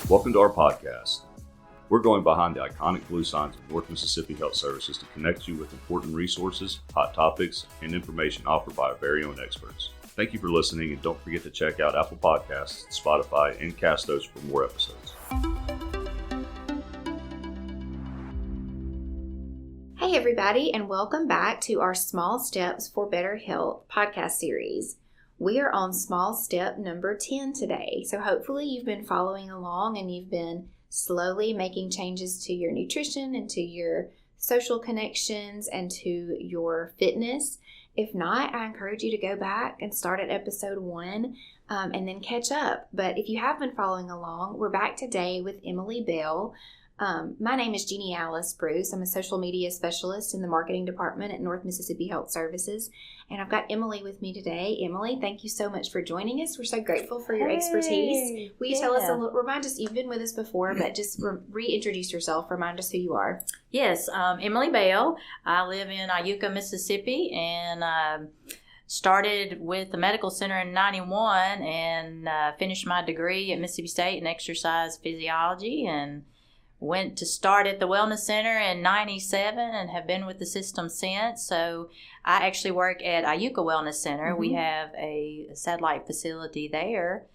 Welcome to our podcast. We're going behind the iconic blue signs of North Mississippi Health Services to connect you with important resources, hot topics, and information offered by our very own experts. Thank you for listening, and don't forget to check out Apple Podcasts, Spotify, and Castos for more episodes. Hey everybody, and welcome back to our Small Steps for Better Health podcast series. We are on small step number 10 today, so hopefully you've been following along and you've been slowly making changes to your nutrition and to your social connections and to your fitness. If not, I encourage you to go back and start at episode 1 and then catch up. But if you have been following along, we're back today with Emily Bell. My name is Jeannie Alice Bruce. I'm a social media specialist in the marketing department at North Mississippi Health Services. And I've got Emily with me today. Emily, thank you so much for joining us. We're so grateful for your expertise. Will you tell us a little, remind us, you've been with us before, but just reintroduce yourself, remind us who you are. Yes, Emily Bell. I live in Iuka, Mississippi, and started with the medical center in 91 and finished my degree at Mississippi State in exercise physiology, and went to start at the wellness center in 97 and have been with the system since. So I actually work at Iuka Wellness Center. Mm-hmm. We have a satellite facility there.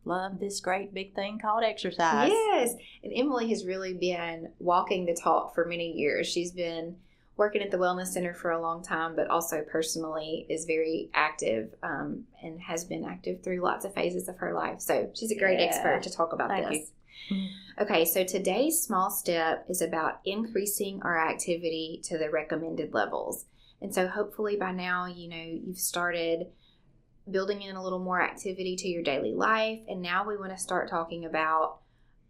Love this great big thing called exercise. Yes. And Emily has really been walking the talk for many years. She's been working at the wellness center for a long time, but also personally is very active and has been active through lots of phases of her life. So she's a great expert to talk about Thank this. You. Okay, so today's small step is about increasing our activity to the recommended levels. And so hopefully by now, you've started building in a little more activity to your daily life. And now we want to start talking about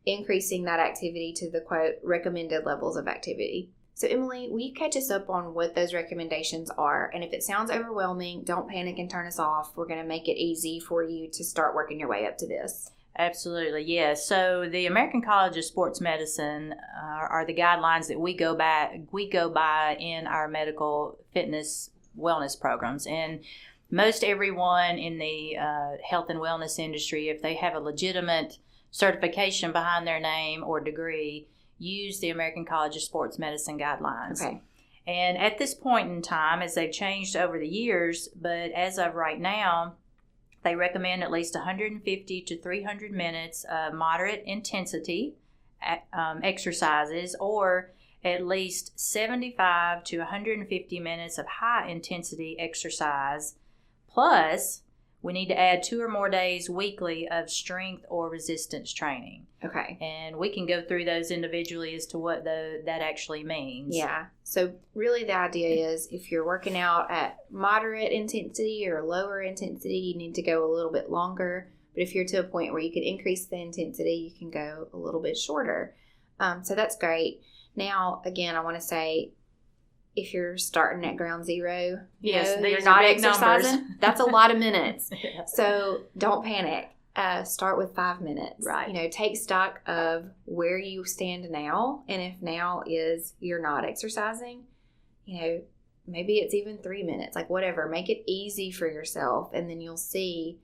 increasing that activity to the, quote, recommended levels of activity. So Emily, will you catch us up on what those recommendations are? And if it sounds overwhelming, don't panic and turn us off. We're going to make it easy for you to start working your way up to this. Absolutely, yes. So the American College of Sports Medicine are the guidelines that we go by in our medical fitness wellness programs. And most everyone in the health and wellness industry, if they have a legitimate certification behind their name or degree, use the American College of Sports Medicine guidelines. Okay. And at this point in time, as they've changed over the years, but as of right now, they recommend at least 150 to 300 minutes of moderate intensity exercises, or at least 75 to 150 minutes of high intensity exercise. Plus, we need to add 2 or more days weekly of strength or resistance training. Okay. And we can go through those individually as to what that actually means. Yeah. So really the idea is if you're working out at moderate intensity or lower intensity, you need to go a little bit longer. But if you're to a point where you can increase the intensity, you can go a little bit shorter. So that's great. Now, again, I want to say, if you're starting at ground zero, you're not exercising, that's a lot of minutes. Yeah. So don't panic. Start with 5 minutes. Right. Take stock of where you stand now. And if now is you're not exercising, maybe it's even 3 minutes, like whatever. Make it easy for yourself. And then you'll see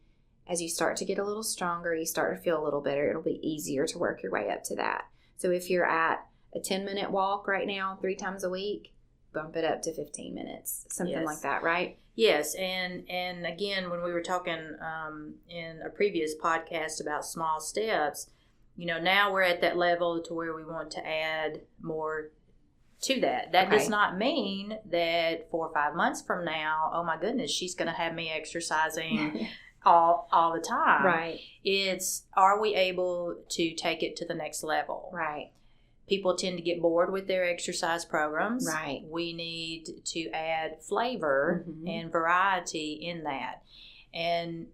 as you start to get a little stronger, you start to feel a little better. It'll be easier to work your way up to that. So if you're at a 10-minute walk right now, 3 times a week, bump it up to 15 minutes, something like that, right? Yes, and again, when we were talking in a previous podcast about small steps, now we're at that level to where we want to add more to that. That does not mean that 4 or 5 months from now, oh my goodness, she's going to have me exercising all the time. Right. It's, are we able to take it to the next level? Right. People tend to get bored with their exercise programs. Right. We need to add flavor and variety in that. And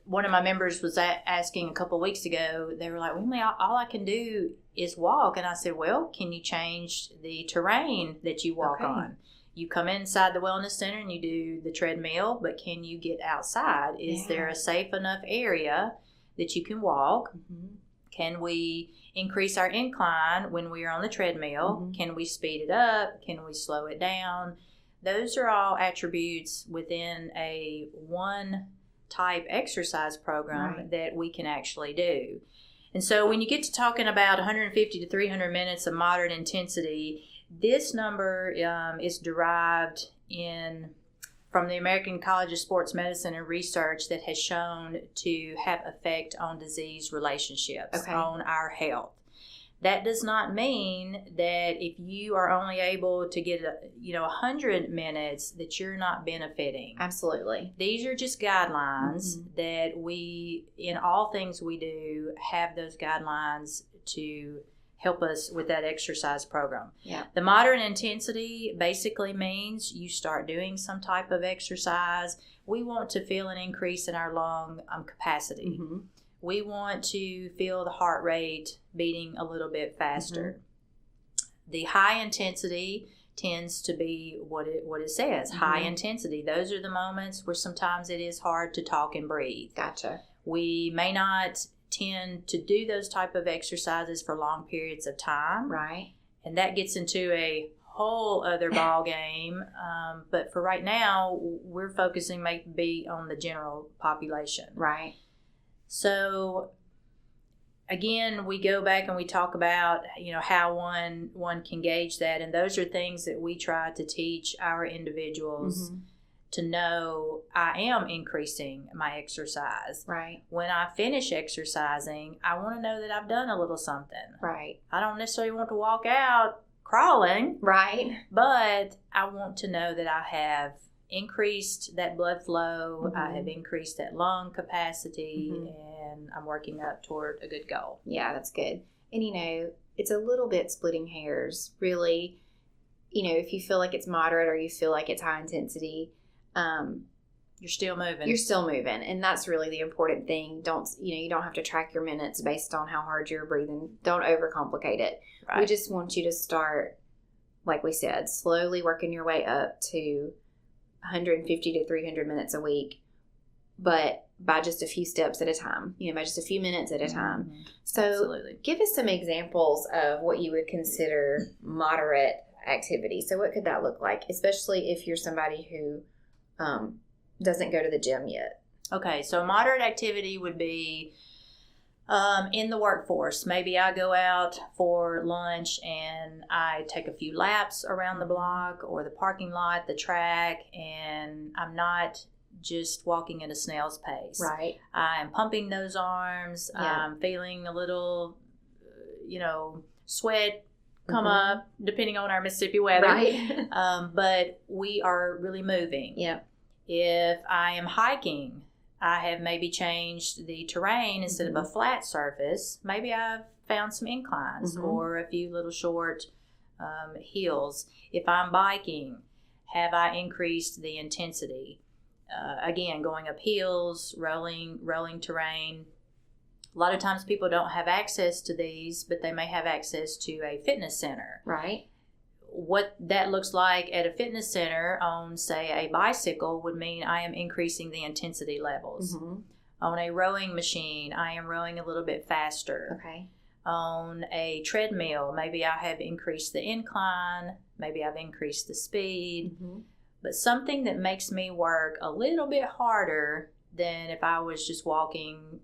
one of my members was asking a couple of weeks ago, they were like, well, all I can do is walk. And I said, well, can you change the terrain that you walk on? You come inside the wellness center and you do the treadmill, but can you get outside? Is there a safe enough area that you can walk? Mm-hmm. Can we increase our incline when we are on the treadmill? Mm-hmm. Can we speed it up? Can we slow it down? Those are all attributes within a one type exercise program that we can actually do. And so when you get to talking about 150 to 300 minutes of moderate intensity, this number is derived from the American College of Sports Medicine and research that has shown to have effect on disease relationships, on our health. That does not mean that if you are only able to get 100 minutes that you're not benefiting. Absolutely. These are just guidelines that we, in all things we do, have those guidelines to help us with that exercise program. Yeah. The moderate intensity basically means you start doing some type of exercise. We want to feel an increase in our lung capacity. Mm-hmm. We want to feel the heart rate beating a little bit faster. Mm-hmm. The high intensity tends to be what it says, high intensity. Those are the moments where sometimes it is hard to talk and breathe. Gotcha. We may not tend to do those type of exercises for long periods of time. Right. And that gets into a whole other ball game. But for right now, we're focusing maybe on the general population. Right. So again, we go back and we talk about, how one can gauge that. And those are things that we try to teach our individuals to know. I am increasing my exercise. Right. When I finish exercising, I want to know that I've done a little something. Right. I don't necessarily want to walk out crawling. Right. But I want to know that I have increased that blood flow, I have increased that lung capacity, and I'm working up toward a good goal. Yeah, that's good. And it's a little bit splitting hairs, really. If you feel like it's moderate or you feel like it's high intensity, you're still moving. You're still moving, and that's really the important thing. You don't have to track your minutes based on how hard you're breathing. Don't overcomplicate it. Right. We just want you to start, like we said, slowly working your way up to 150 to 300 minutes a week, but by just a few steps at a time, by just a few minutes at a time. So Absolutely. Give us some examples of what you would consider moderate activity. So what could that look like, especially if you're somebody who doesn't go to the gym yet? Okay, so moderate activity would be in the workforce. Maybe I go out for lunch and I take a few laps around the block or the parking lot, the track, and I'm not just walking at a snail's pace. Right. I'm pumping those arms. Yeah. I'm feeling a little, sweat come up, depending on our Mississippi weather. Right. But we are really moving. Yeah. If I am hiking, I have maybe changed the terrain. Instead of a flat surface, maybe I've found some inclines or a few little short hills. If I'm biking, have I increased the intensity? Again, going up hills, rolling terrain. A lot of times people don't have access to these, but they may have access to a fitness center. Right. What that looks like at a fitness center on, say, a bicycle would mean I am increasing the intensity levels. On a rowing machine, I am rowing a little bit faster. Okay. On a treadmill, maybe I have increased the incline, maybe I've increased the speed. But something that makes me work a little bit harder than if I was just walking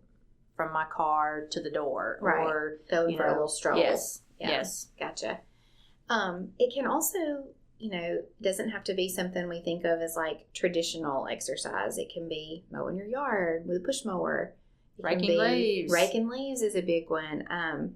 from my car to the door. Right. Or going for a little stroll. Yes. Yeah. Yes. Gotcha. It can also, doesn't have to be something we think of as like traditional exercise. It can be mowing your yard with a push mower. Raking leaves. Raking leaves is a big one.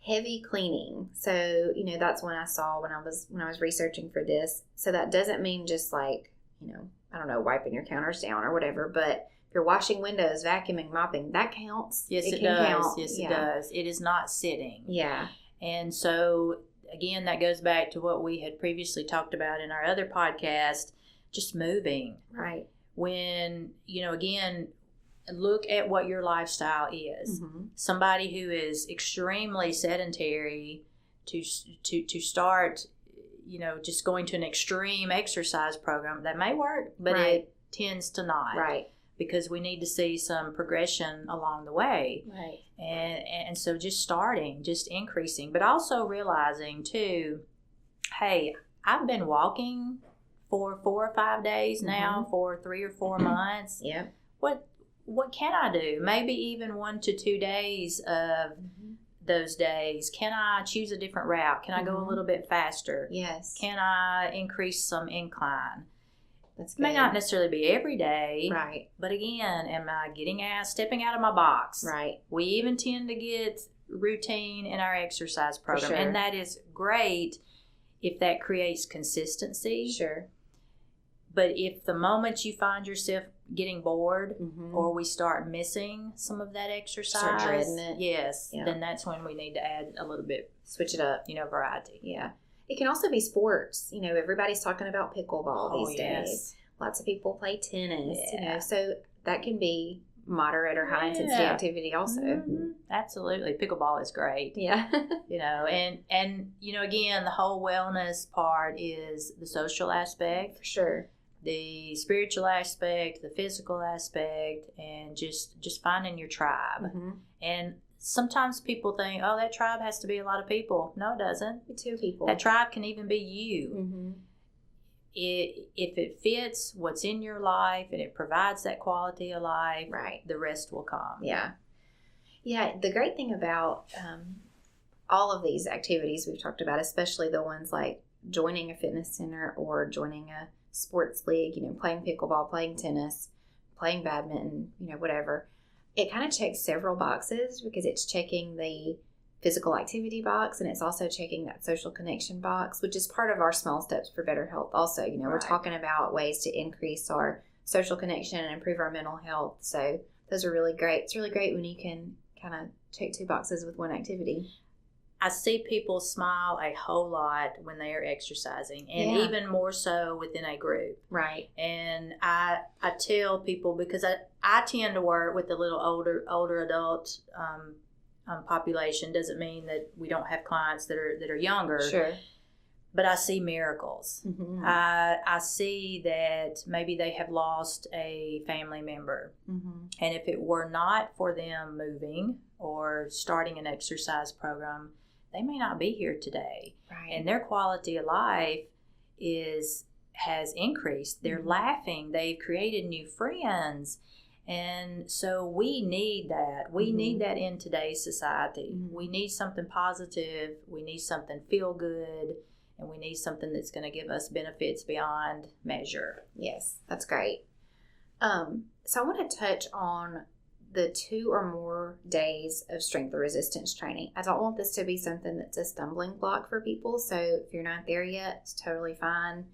Heavy cleaning. So, that's when I saw when I was researching for this. So that doesn't mean just like, I don't know, wiping your counters down or whatever, but if you're washing windows, vacuuming, mopping, that counts. Yes, it can does. count. Yes, it does. It is not sitting. Yeah. And so, again, that goes back to what we had previously talked about in our other podcast, just moving. Right. When, again, look at what your lifestyle is. Somebody who is extremely sedentary to start, just going to an extreme exercise program, that may work, but it tends to not. Right. Because we need to see some progression along the way. Right. And so just starting, just increasing, but also realizing too, hey, I've been walking for 4 or 5 days now for 3 or 4 months. Yeah. what can I do? Maybe even 1 to 2 days of those days. Can I choose a different route? Can I go a little bit faster? Yes. Can I increase some incline? That's good. May not necessarily be every day. Right. But again, am I stepping out of my box? Right. We even tend to get routine in our exercise program. For sure. And that is great if that creates consistency. Sure. But if the moment you find yourself getting bored or we start missing some of that exercise, start dreading it. Yes, then that's when we need to add a little bit, switch it up, variety. Yeah. It can also be sports. Everybody's talking about pickleball these days. Lots of people play tennis, so that can be moderate or high intensity activity also. Absolutely. Pickleball is great. Yeah. And again, the whole wellness part is the social aspect. For sure. The spiritual aspect, the physical aspect, and just finding your tribe. And sometimes people think, oh, that tribe has to be a lot of people. No, it doesn't. 2 people. That tribe can even be you. If it fits what's in your life and it provides that quality of life, the rest will come. Yeah. Yeah, the great thing about all of these activities we've talked about, especially the ones like joining a fitness center or joining a sports league, playing pickleball, playing tennis, playing badminton, whatever, it kind of checks several boxes because it's checking the physical activity box and it's also checking that social connection box, which is part of our small steps for better health also. We're talking about ways to increase our social connection and improve our mental health. So those are really great. It's really great when you can kind of check 2 boxes with one activity. I see people smile a whole lot when they are exercising, and even more so within a group. Right. And I tell people, because I tend to work with the little older adult population. Doesn't mean that we don't have clients that are younger. Sure. But I see miracles. I see that maybe they have lost a family member. And if it were not for them moving or starting an exercise program, they may not be here today. Right. And their quality of life has increased. They're laughing. They've created new friends. And so we need that. We need that in today's society. We need something positive. We need something feel good. And we need something that's going to give us benefits beyond measure. Yes, that's great. So I want to touch on the 2 or more days of strength or resistance training. I don't want this to be something that's a stumbling block for people. So if you're not there yet, it's totally fine.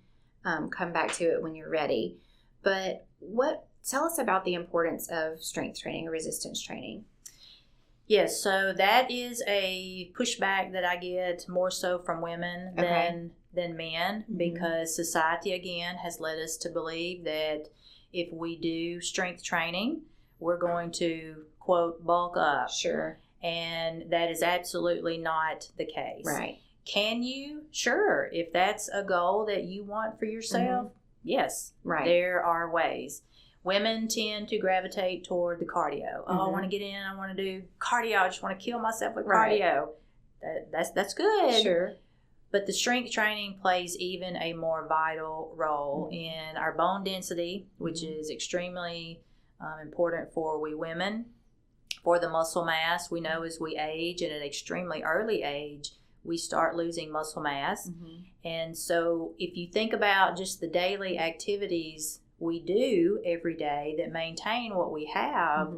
Come back to it when you're ready. But tell us about the importance of strength training or resistance training. Yes, so that is a pushback that I get more so from women than men, because society, again, has led us to believe that if we do strength training, we're going to, quote, bulk up. Sure. And that is absolutely not the case. Right. Can you? Sure. If that's a goal that you want for yourself, yes. Right. There are ways. Women tend to gravitate toward the cardio. Oh, I want to get in. I want to do cardio. I just want to kill myself with cardio. That's good. Sure. But the strength training plays even a more vital role in our bone density, which is extremely important for we women. For the muscle mass, we know as we age, and at an extremely early age, we start losing muscle mass. And so if you think about just the daily activities we do every day that maintain what we have,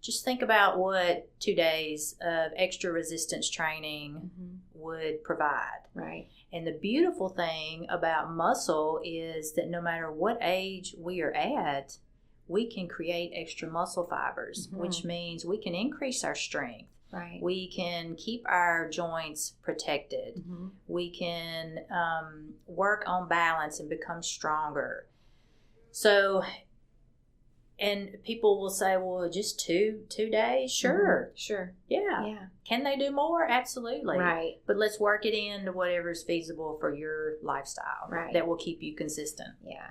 just think about what 2 days of extra resistance training would provide. Right. And the beautiful thing about muscle is that no matter what age we are at, we can create extra muscle fibers, which means we can increase our strength. Right. We can keep our joints protected. We can work on balance and become stronger. So, and people will say, well, just two days? Sure. Sure. Yeah. Can they do more? Absolutely. Right. But let's work it into whatever's feasible for your lifestyle. Right. That will keep you consistent. Yeah.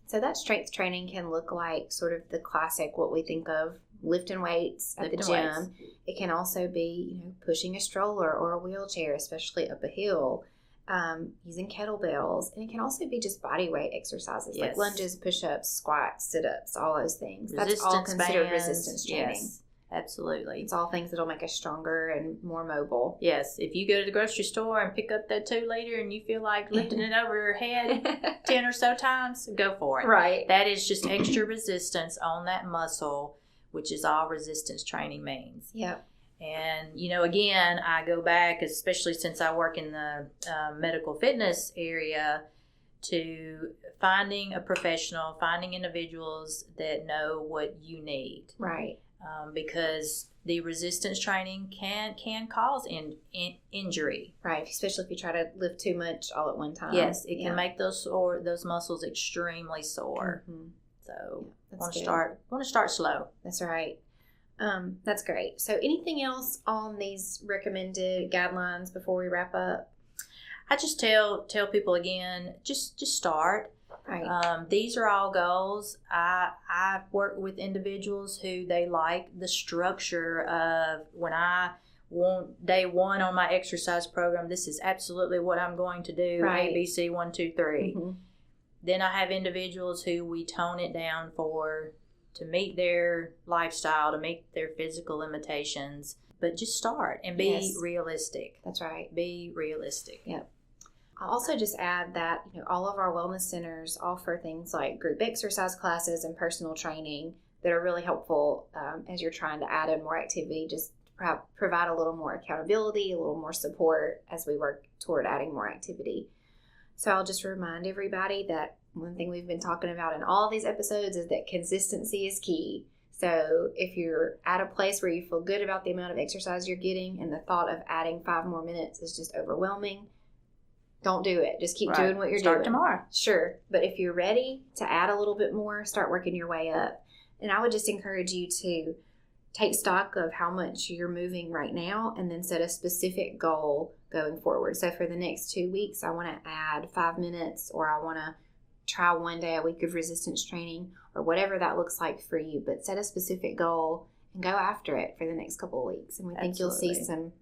So that strength training can look like sort of the classic, what we think of, lifting weights at the gym. It can also be, pushing a stroller or a wheelchair, especially up a hill. using kettlebells, and it can also be just body weight exercises like Yes. lunges, push-ups, squats, sit-ups, all those things. That's Resistance all considered bands. resistance training. Yes, absolutely. It's all things that'll make us stronger and more mobile. Yes, if you go to the grocery store and pick up that 2-liter and you feel like lifting it over your head 10 or so times, go for it. Right. That is just extra resistance on that muscle, which is all resistance training means. Yep. And, again, I go back, especially since I work in the medical fitness area, to finding a professional, finding individuals that know what you need. Right. Because the resistance training can cause injury. Right. Especially if you try to lift too much all at one time. Yes, it can make those muscles extremely sore. Mm-hmm. So That's want to good. start slow. That's right. That's great. So anything else on these recommended guidelines before we wrap up? I just tell people again, just start. Right. These are all goals. I work with individuals who they like the structure of when I want day one on my exercise program. This is absolutely what I'm going to do. Right. ABC 1, 2, 3. Mm-hmm. Then I have individuals who we tone it down to meet their lifestyle, to meet their physical limitations. But just start and be realistic. That's right. Be realistic. Yep. I'll also just add that all of our wellness centers offer things like group exercise classes and personal training that are really helpful as you're trying to add in more activity, just to provide a little more accountability, a little more support as we work toward adding more activity. So I'll just remind everybody that one thing we've been talking about in all of these episodes is that consistency is key. So if you're at a place where you feel good about the amount of exercise you're getting and the thought of adding 5 more minutes is just overwhelming, don't do it. Just keep doing what you're doing. Start tomorrow. Sure. But if you're ready to add a little bit more, start working your way up. And I would just encourage you to take stock of how much you're moving right now and then set a specific goal going forward. So for the next 2 weeks, I want to add 5 minutes, or I want to try 1 day a week of resistance training, or whatever that looks like for you. But set a specific goal and go after it for the next couple of weeks. And we think you'll see some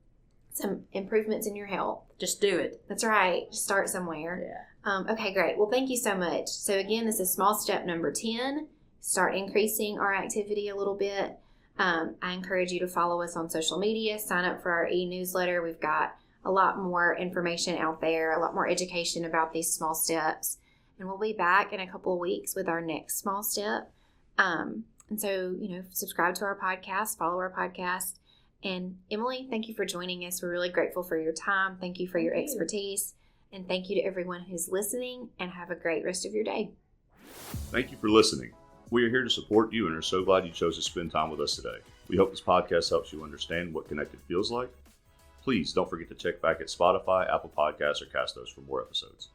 improvements in your health. Just do it. That's right. Just start somewhere. Yeah. Okay, great. Well, thank you so much. So again, this is small step number 10. Start increasing our activity a little bit. I encourage you to follow us on social media. Sign up for our e-newsletter. We've got a lot more information out there, a lot more education about these small steps. And we'll be back in a couple of weeks with our next small step. And so, subscribe to our podcast, follow our podcast. And Emily, thank you for joining us. We're really grateful for your time. Thank you for your expertise. And thank you to everyone who's listening, and have a great rest of your day. Thank you for listening. We are here to support you and are so glad you chose to spend time with us today. We hope this podcast helps you understand what connected feels like. Please don't forget to check back at Spotify, Apple Podcasts, or Castos for more episodes.